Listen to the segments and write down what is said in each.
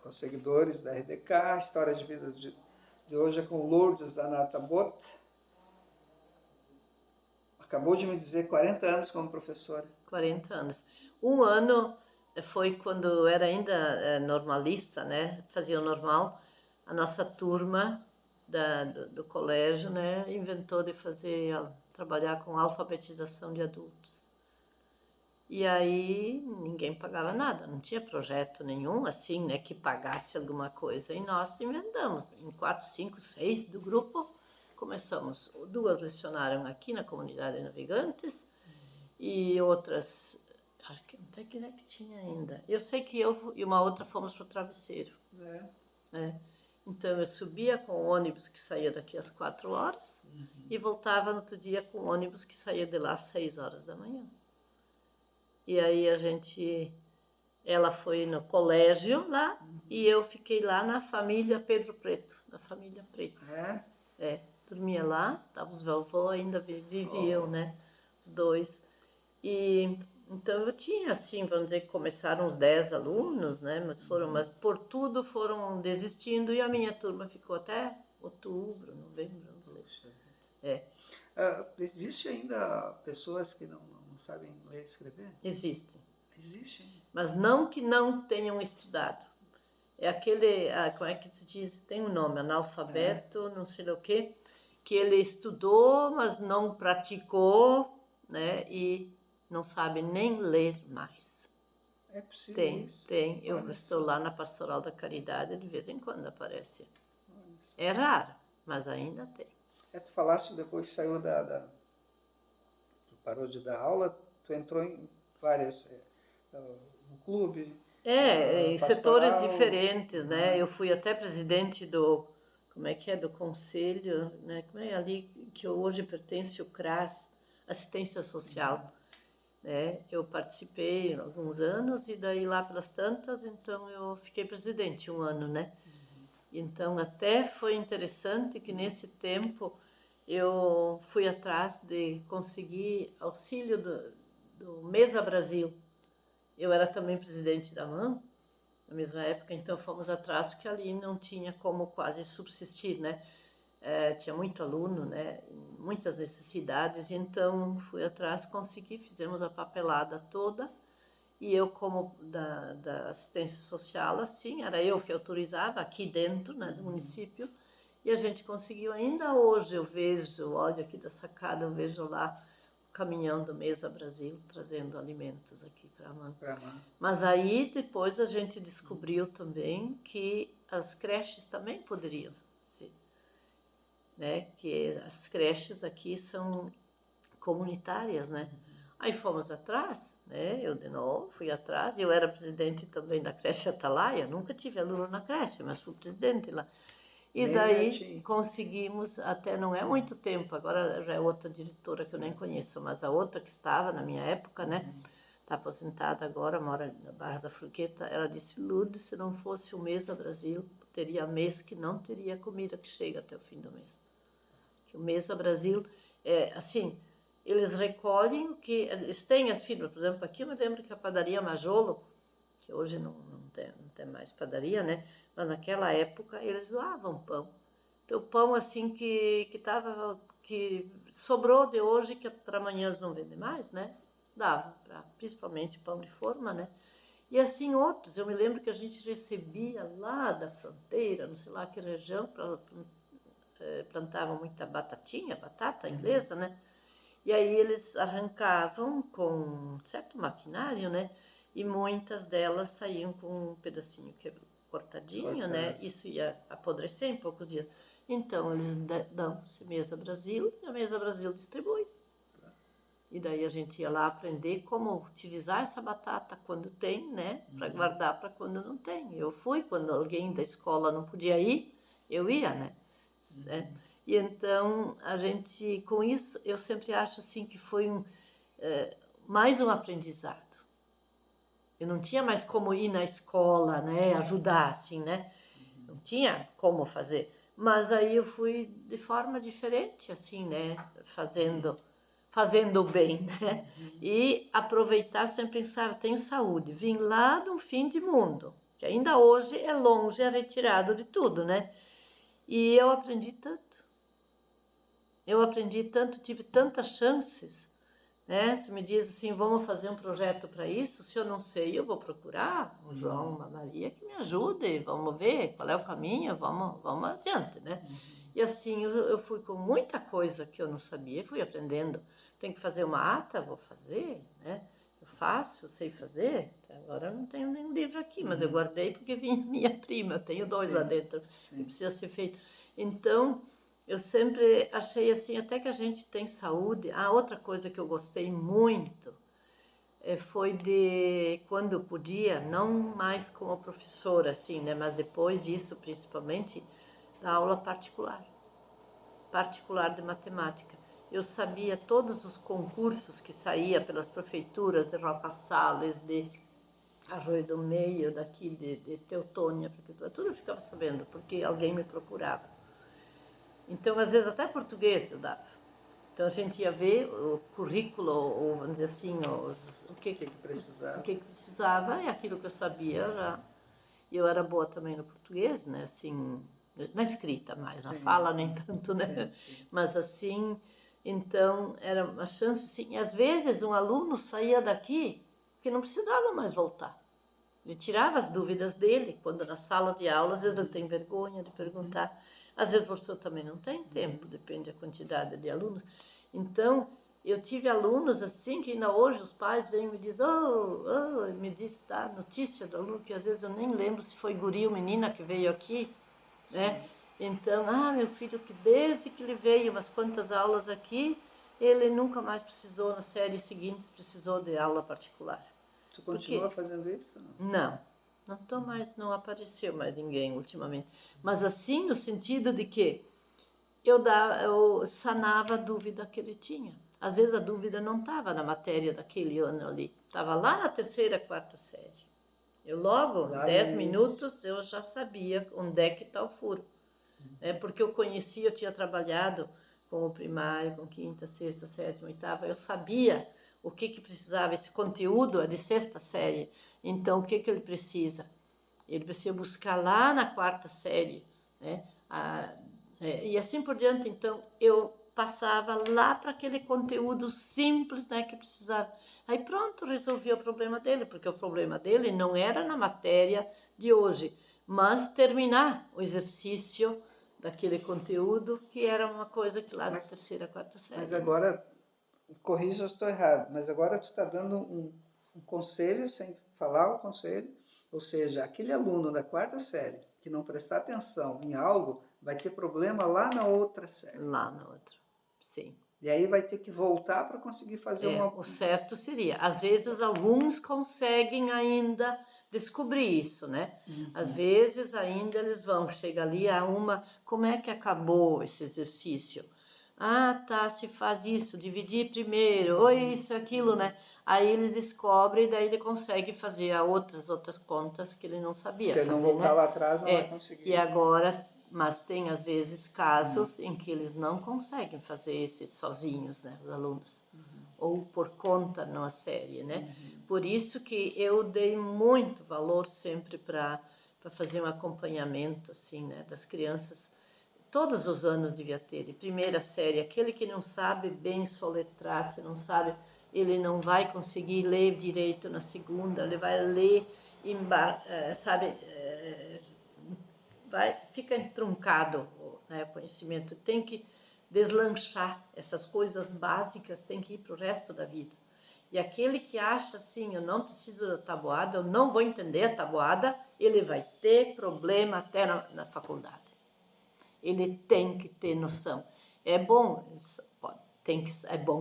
Os seguidores da RDK, a história de vida de hoje é com Lourdes Anatabot. Acabou de me dizer 40 anos como professora. 40 anos. Um ano foi quando eu era ainda normalista, né? Fazia o normal. A nossa turma do colégio, né? Inventou de trabalhar com alfabetização de adultos. E aí ninguém pagava nada, não tinha projeto nenhum assim, né? Que pagasse alguma coisa. E nós inventamos. Em 4, 5, 6 do grupo, começamos. 2 lecionaram aqui na comunidade Navegantes e outras, acho que até que é que tinha ainda. Eu sei que eu e uma outra fomos para o Travesseiro. Então eu subia com o ônibus que saía daqui às 4 horas e voltava no outro dia com o ônibus que saía de lá às 6 horas da manhã. E aí ela foi no colégio lá e eu fiquei lá na família Pedro Preto, na família Preto. Dormia lá, tava os vovô, ainda viviam, né, os 2. E então eu tinha, assim, vamos dizer que começaram uns 10 alunos, né, mas por tudo foram desistindo e a minha turma ficou até outubro, novembro, não sei. Existe ainda pessoas que não sabem ler e escrever? Existe. Existe. Mas não que não tenham estudado. É aquele, como é que se diz? Tem um nome, analfabeto, não sei o quê, que ele estudou, mas não praticou, né? E não sabe nem ler mais. É possível isso? Tem. Eu estou lá na Pastoral da Caridade, de vez em quando aparece. É raro, mas ainda tem. Tu falaste depois que saiu tu parou de dar aula, tu entrou em várias, no clube, em setores pastoral, diferentes, né? Eu fui até presidente do conselho, né? Como é ali que hoje pertence o CRAS, Assistência Social, né? Eu participei alguns anos e daí lá pelas tantas, então eu fiquei presidente um ano, né? Então até foi interessante que nesse tempo eu fui atrás de conseguir auxílio do Mesa Brasil. Eu era também presidente da MAN, na mesma época, então fomos atrás, porque ali não tinha como quase subsistir, né? Tinha muito aluno, né? Muitas necessidades, então fui atrás, consegui, fizemos a papelada toda, e eu como da assistência social, assim, era eu que autorizava aqui dentro, né, do município, e a gente conseguiu, ainda hoje eu vejo, olha aqui da sacada, eu vejo lá o caminhão do Mesa Brasil trazendo alimentos aqui para a MAN. Mas aí depois a gente descobriu também que as creches também poderiam ser, né? Que as creches aqui são comunitárias, né? Aí fomos atrás, né? Eu de novo fui atrás, eu era presidente também da creche Atalaia, nunca tive aluno na creche, mas fui presidente lá. E daí conseguimos, até não é muito tempo, agora já é outra diretora que eu nem conheço, mas a outra que estava na minha época, né? Está aposentada agora, mora na Barra da Fruqueta, ela disse, Lourdes, se não fosse o Mesa Brasil, teria mês que não teria comida que chega até o fim do mês. Que o Mesa Brasil, assim, eles recolhem o que... Eles têm as firmas, por exemplo, aqui eu me lembro que a padaria Majolo, que hoje não tem mais padaria, né? Mas naquela época eles doavam pão. Então pão assim que sobrou de hoje, que para amanhã eles não vendem mais, né? Davam, principalmente pão de forma, né? E assim outros, eu me lembro que a gente recebia lá da fronteira, não sei lá que região, plantavam muita batata inglesa, né? E aí eles arrancavam com certo maquinário, né? E muitas delas saíam com um pedacinho cortadinho, né? Isso ia apodrecer em poucos dias. Então eles dão-se Mesa Brasil e a Mesa Brasil distribui. E daí a gente ia lá aprender como utilizar essa batata quando tem, né? Para guardar para quando não tem. Eu fui, quando alguém da escola não podia ir, eu ia, né? E então a gente, com isso, eu sempre acho assim que foi mais um aprendizado. Eu não tinha mais como ir na escola, né? Ajudar, assim, né? Não tinha como fazer. Mas aí eu fui de forma diferente, assim, né? Fazendo bem, né? E aproveitar, sempre pensar, eu tenho saúde, vim lá de um fim de mundo, que ainda hoje é longe, é retirado de tudo, né? E eu aprendi tanto. Eu aprendi tanto, tive tantas chances, né? Se me diz assim, vamos fazer um projeto para isso, se eu não sei, eu vou procurar um João, uma Maria que me ajude, vamos ver qual é o caminho, vamos adiante, né? E assim, eu fui com muita coisa que eu não sabia, fui aprendendo. Tem que fazer uma ata, vou fazer, né? Eu faço, eu sei fazer. Até agora eu não tenho nenhum livro aqui, mas eu guardei porque vinha minha prima, eu tenho 2 lá dentro que precisa ser feito. Então, eu sempre achei assim, até que a gente tem saúde. Ah, outra coisa que eu gostei muito foi de, quando eu podia, não mais como professora, assim, né? Mas depois disso, principalmente, da aula particular de matemática. Eu sabia todos os concursos que saía pelas prefeituras de Roca Salles, de Arroio do Meio, daqui de Teutônia, tudo eu ficava sabendo, porque alguém me procurava. Então, às vezes, até português eu dava. Então, a gente ia ver o currículo, ou vamos dizer assim, o que precisava, e aquilo que eu sabia, eu era boa também no português, né, assim, na escrita mais, na fala nem tanto, né, mas assim, então, era uma chance, assim, e às vezes um aluno saía daqui que não precisava mais voltar. Ele tirava as dúvidas dele, quando na sala de aula, às vezes ele tem vergonha de perguntar, às vezes o professor também não tem tempo, depende da quantidade de alunos. Então, eu tive alunos assim, que ainda hoje os pais vêm e me dizem, me diz, tá, notícia do aluno, que às vezes eu nem lembro se foi guri ou menina que veio aqui, né? Então, meu filho, que desde que ele veio umas quantas aulas aqui, ele nunca mais precisou, nas séries seguintes, precisou de aula particular. Tu continua fazendo isso? Não tô mais, não apareceu mais ninguém ultimamente. Mas assim, no sentido de que eu sanava a dúvida que ele tinha. Às vezes a dúvida não estava na matéria daquele ano ali, estava lá na 3ª, 4ª série. Eu logo, em 10 minutos, eu já sabia onde é que está o furo. Porque eu conhecia, eu tinha trabalhado com o primário, com 5ª, 6ª, 7ª, 8ª, eu sabia o que precisava. Esse conteúdo é de 6ª série, então o que ele precisa? Ele precisa buscar lá na 4ª série, né? E assim por diante. Então eu passava lá para aquele conteúdo simples, né, que precisava. Aí pronto, resolvi o problema dele, porque o problema dele não era na matéria de hoje, mas terminar o exercício daquele conteúdo, que era uma coisa que lá na 3ª, 4ª série. Mas agora, corrija se eu estou errado, mas agora tu está dando um conselho sem falar o conselho, ou seja, aquele aluno da 4ª série que não prestar atenção em algo, vai ter problema lá na outra série. Lá na outra, sim. E aí vai ter que voltar para conseguir fazer O certo seria, às vezes alguns conseguem ainda descobrir isso, né? Às vezes ainda eles vão, chega ali a como é que acabou esse exercício? Tá, se faz isso, dividir primeiro, ou isso, aquilo, né? Aí eles descobrem e daí ele consegue fazer outras contas que ele não sabia fazer, Se ele não voltar, né, lá atrás, não vai conseguir. E agora, mas tem às vezes casos em que eles não conseguem fazer isso sozinhos, né, os alunos, ou por conta na série, né? Por isso que eu dei muito valor sempre para fazer um acompanhamento, assim, né, das crianças. Todos os anos devia ter, de 1ª série, aquele que não sabe bem soletrar, se não sabe, ele não vai conseguir ler direito na 2ª, ele vai ler, fica truncado, né, o conhecimento. Tem que deslanchar essas coisas básicas, tem que ir para o resto da vida. E aquele que acha assim, eu não preciso da tabuada, eu não vou entender a tabuada, ele vai ter problema até na faculdade. Ele tem que ter noção. É bom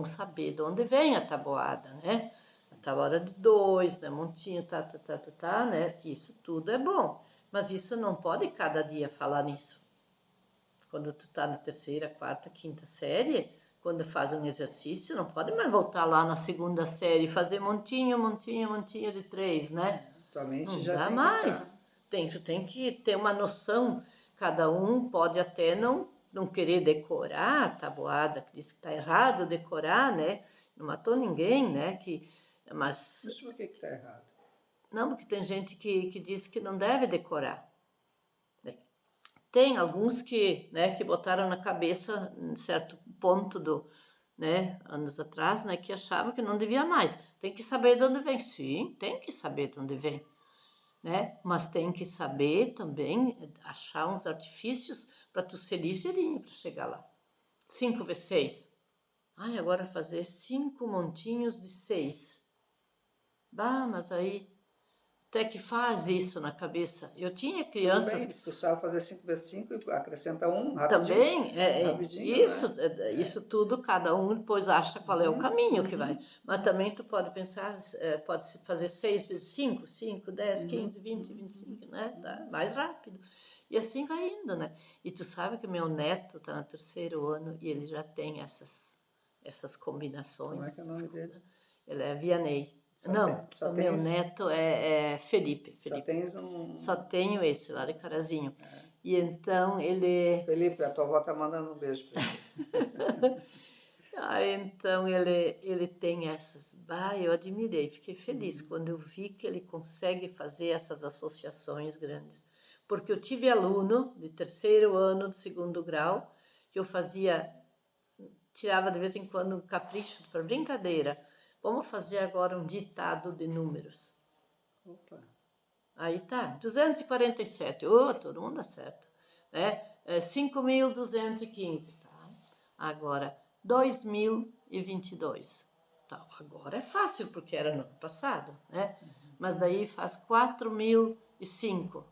saber de onde vem a tabuada, né? A tabuada de 2, né? Montinho, né? Isso tudo é bom. Mas isso não pode cada dia falar nisso. Quando tu tá na 3ª, 4ª, 5ª série, quando faz um exercício, não pode mais voltar lá na 2ª série e fazer montinho de 3, né? Tua mente não já dá tem mais. Tu tem que ter uma noção. Cada um pode até não querer decorar a tabuada, que diz que está errado decorar, né? Não matou ninguém, né? Mas por que está errado? Não, porque tem gente que diz que não deve decorar. Tem alguns que, né, que botaram na cabeça em certo ponto né, anos atrás, né, que achavam que não devia mais. Tem que saber de onde vem. Sim, tem que saber de onde vem, né? Mas tem que saber também achar uns artifícios para tu ser ligeirinho para chegar lá. 5 vezes 6. Ai, agora fazer 5 montinhos de 6. Bah, mas aí até que faz isso na cabeça. Eu tinha crianças... Tudo bem, se tu sabe fazer 5 vezes 5, acrescenta um, rapidinho. Também, Rapidinho, isso, né? isso tudo, cada um depois acha qual é o caminho que vai. Mas também tu pode pensar, pode se fazer 6 vezes 5, 5, 10, 15, 20, 25, né? Tá mais rápido. E assim vai indo, né? E tu sabe que meu neto está no 3º ano e ele já tem essas combinações. Como é que é o nome dele? Ele é Vianney. Só O meu neto é Felipe. Só tens um... Só tenho esse lá de Carazinho. E então ele... Felipe, a tua avó tá mandando um beijo para ele. Então ele tem essas... eu admirei, fiquei feliz quando eu vi que ele consegue fazer essas associações grandes. Porque eu tive aluno de 3º ano do 2º grau, que eu tirava de vez em quando um capricho para brincadeira. Vamos fazer agora um ditado de números. Opa. Aí tá, 247, todo mundo acerta, né? 5.215, tá? Agora, 2022. Tá, agora é fácil, porque era no ano passado, né? Mas daí faz 4.005.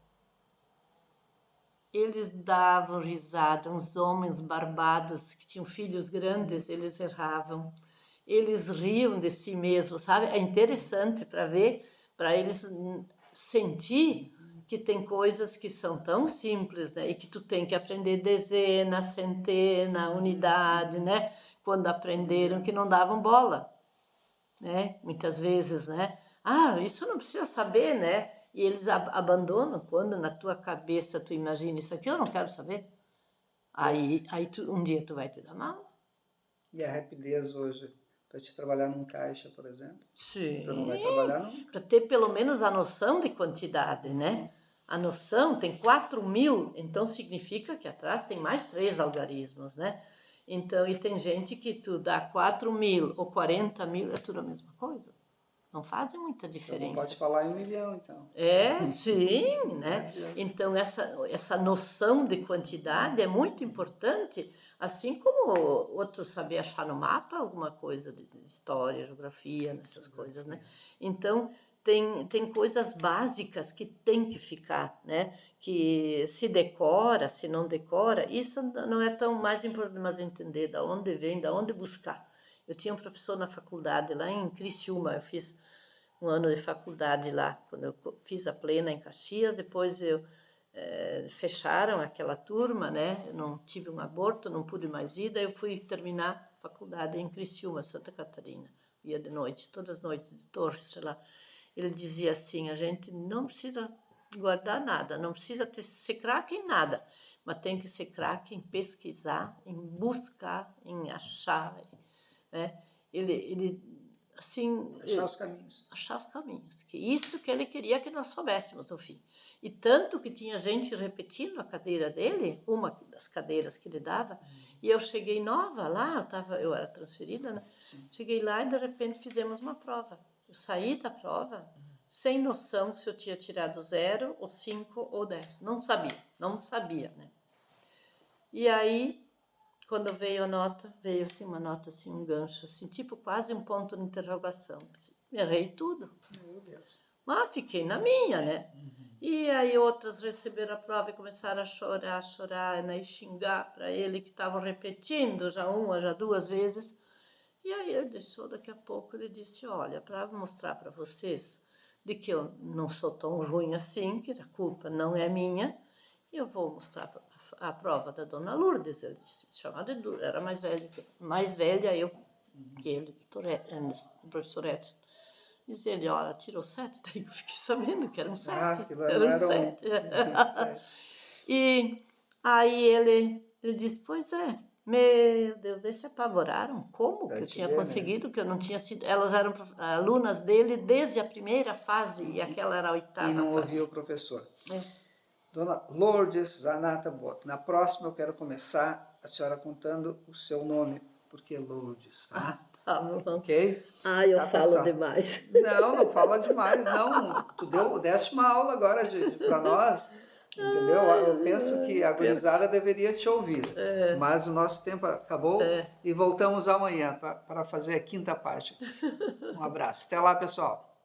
Eles davam risada, uns homens barbados que tinham filhos grandes, eles erravam. Eles riam de si mesmos, sabe? É interessante para ver, para eles sentir que tem coisas que são tão simples, né? E que tu tem que aprender dezena, centena, unidade, né? Quando aprenderam que não davam bola, né? Muitas vezes, né? Isso não precisa saber, né? E eles abandonam quando na tua cabeça tu imagina isso aqui, eu não quero saber. Aí um dia tu vai te dar mal. E a rapidez hoje? Para te trabalhar num caixa, por exemplo? Sim. Tu não vai trabalhar nunca. Para ter pelo menos a noção de quantidade, né? A noção tem 4.000, então significa que atrás tem mais 3 algarismos, né? Então, e tem gente que tu dá 4.000 ou 40.000, é tudo a mesma coisa. Não fazem muita diferença. Então não pode falar em 1 milhão, então. Sim, né? Então essa noção de quantidade é muito importante, assim como outros saber achar no mapa alguma coisa de história, geografia, essas coisas, né? Então tem coisas básicas que tem que ficar, né? Que se decora, se não decora, isso não é tão mais importante, mas entender da onde vem, da onde buscar. Eu tinha um professor na faculdade lá em Criciúma, eu fiz um ano de faculdade lá, quando eu fiz a plena em Caxias, depois fecharam aquela turma, né? Eu não tive um aborto, não pude mais ir, daí eu fui terminar a faculdade em Criciúma, Santa Catarina, ia de noite, todas as noites de Torres, sei lá. Ele dizia assim, a gente não precisa guardar nada, não precisa ser craque em nada, mas tem que ser craque em pesquisar, em buscar, em achar, né? Ele assim... Achar os caminhos. Achar os caminhos. Que isso que ele queria que nós soubéssemos no fim. E tanto que tinha gente repetindo a cadeira dele, uma das cadeiras que ele dava, e eu cheguei nova lá, eu era transferida, né? Cheguei lá e de repente fizemos uma prova. Eu saí da prova sem noção se eu tinha tirado 0, ou 5 ou 10. Não sabia, né? E aí, quando veio a nota, veio assim uma nota, assim, um gancho, assim, tipo quase um ponto de interrogação. Errei tudo. Meu Deus. Mas fiquei na minha, né? E aí outras receberam a prova e começaram a chorar, né? E xingar para ele que estavam repetindo já uma, já 2 vezes. E aí ele deixou, daqui a pouco ele disse, olha, para mostrar para vocês de que eu não sou tão ruim assim, que a culpa não é minha, eu vou mostrar a prova da Dona Lourdes, ele disse, chamada de Lourdes, era mais velha eu que ele, o professor Edson. Diz ele, olha, tirou 7, daí eu fiquei sabendo que era um 7. Era um 7. E aí ele disse, pois é, Meu Deus, eles se apavoraram. Como que Deve eu te tinha ver, né? conseguido, que eu não tinha sido... Elas eram alunas dele desde a primeira fase e aquela era a E oitava não fase. ouvia o professor. É. Dona Lourdes Zanata Boto, na próxima eu quero começar a senhora contando o seu nome, porque Lourdes, tá? Tá bom. Ok? Eu Tá, falo pessoal? demais. Não, não fala demais, não. Tu deste uma aula agora para nós, entendeu? Eu penso que a gurizada deveria te ouvir, mas o nosso tempo acabou e voltamos amanhã para fazer a quinta parte. Um abraço. Até lá, pessoal.